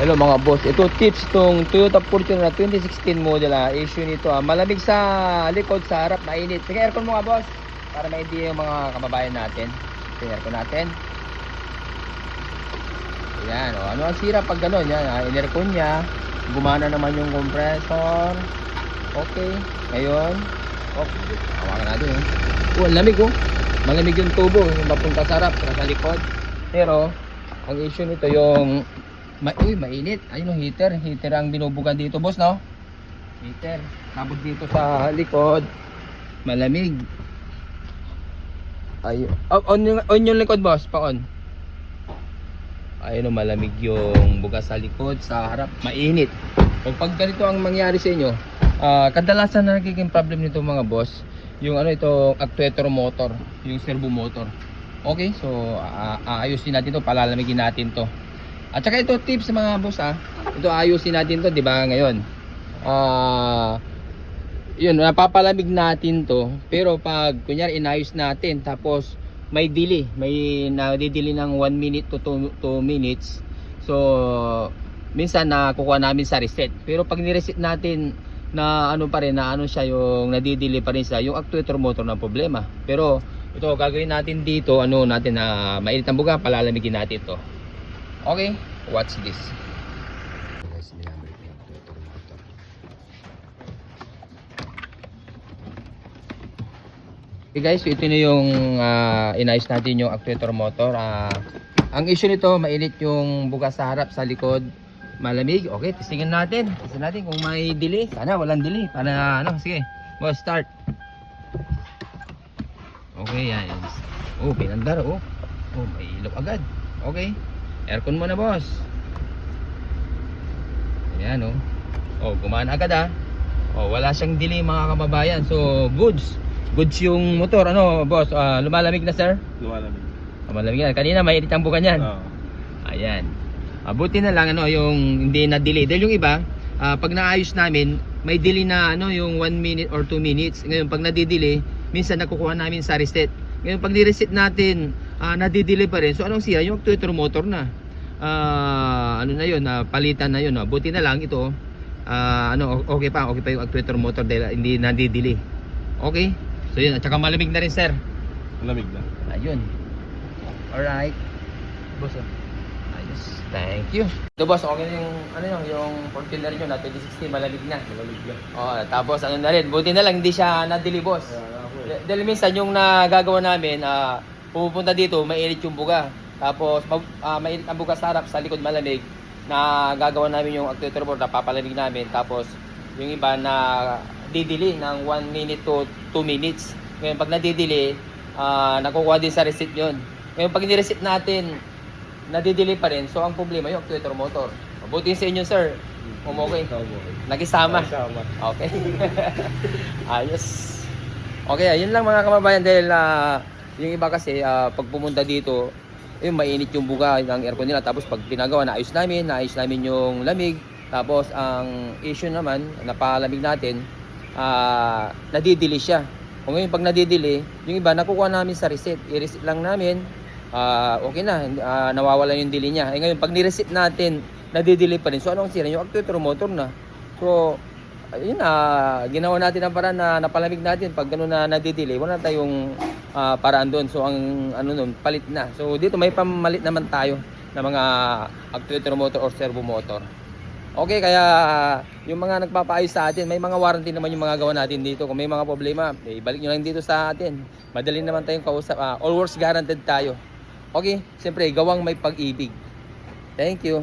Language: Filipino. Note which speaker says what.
Speaker 1: Hello mga boss, ito tips itong Toyota Fortuner na 2016 model issue nito malamig sa likod, sa harap, mainit. Sige, aircon mo nga boss para ma-idea yung mga kababayan natin. Sige, aircon natin. Ayan, ano ang sira pag gano'n? Yan, in-aircon niya, gumana naman yung compressor. Okay, ngayon okay, hawakan natin ang lamig malamig yung tubo, yung mapunta sa harap, sa likod. Pero ang issue nito yung mainit. Ayun yung heater ang binubugan dito boss, no? Heater. Tapos dito sa likod malamig. Ayun. On yung likod boss, pa-on. Ayun, malamig yung bugas sa likod, sa harap, mainit. Kung pag ganito ang mangyari sa inyo, kadalasan na nagiging problem nito mga boss, yung ito actuator motor, yung servo motor. Okay, so aayusin natin to, palalamigin natin to. At saka ito tips sa mga boss ito ayusin natin to, 'di ba? Ngayon, yun, napapalamig natin to. Pero pag kunyari inayos natin tapos may delay, may nadidili ng 1 minute to 2 minutes. So minsan nakukuha namin sa reset. Pero pag ni-reset natin na pa rin, na siya, yung nadidili pa rin siya, yung actuator motor na problema. Pero ito gagawin natin dito, natin na mainit ang buga, palalamigin natin to. Okay, watch this. Okay guys, so ito na yung inayos natin yung actuator motor. Ang issue nito, mainit yung bugas sa harap, sa likod, malamig. Okay, testingin natin. Testingin natin kung may delay. Sana walang delay. Para sige. Boss, start. Okay, yan. Pinandar. May ilaw agad. Okay. Aircon mo na boss. Ayan gumana agad wala siyang delay mga kababayan. So goods yung motor. Boss, lumalamig na sir? Lumalamig na. Kanina may init ang bukan yan. Ayan. Buti na lang yung hindi na delay. Dahil yung iba, pag naayos namin, may delay na yung 1 minute or 2 minutes. Ngayon pag nadidelay, minsan nakukuha namin sa reset. Ngayon pag ni-reset natin, nadidelay pa rin. So anong siya? Yung actuator motor na. Na yun, palitan na yun. Buti na lang ito, okay pa yung actuator motor dahil hindi nadidelay. Okay? So yun, at saka malamig na rin sir.
Speaker 2: Malamig na.
Speaker 1: Ayun. Alright. Boss, ayos. Thank you. So boss, okay na yung yung Fortuner nyo na 2016, malamig na.
Speaker 2: Malamig na.
Speaker 1: Tapos na rin, buti na lang hindi siya na-delay boss. Dahil minsan yung nagagawa namin, pupunta dito, mainit yung buga. Tapos mainit ang buga sa harap, sa likod malamig. Na gagawa namin yung actuator board, napapalamig namin. Tapos yung iba na didili ng 1 minute to 2 minutes. Ngayon pag nadidili, nakukuha din sa reset yun. Ngayon pag ni-reset natin, nadidili pa rin. So ang problema yung actuator motor. Mabuti sa inyo sir. Okay. Nagisama. Okay. Ayos. Okay, yun lang mga kababayan. Dahil yung iba kasi pag pumunta dito, mainit yung buga ng aircon nila. Tapos pag pinagawa, naayos namin yung lamig. Tapos ang issue naman, napalamig natin, nadidili siya. Kung ngayon pag nadidili, yung iba nakukuha namin sa reset. I-reset lang namin, okay na, nawawala yung delay niya. Ngayon pag ni-reset natin, nadidili pa rin. So anong sira? Yung actuator motor na. So ayun, ginawa natin ang paraan na napalamig natin. Pag gano'n na nadidili, wala tayong paraan doon. So ang nun, palit na. So dito may pamalit naman tayo ng mga actuator motor or servo motor. Okay, kaya yung mga nagpapaayos sa atin, may mga warranty naman yung mga gawa natin dito. Kung may mga problema, ibalik nyo lang dito sa atin. Madali naman tayong kausap. All works guaranteed tayo. Okay, siyempre, gawang may pag-ibig. Thank you.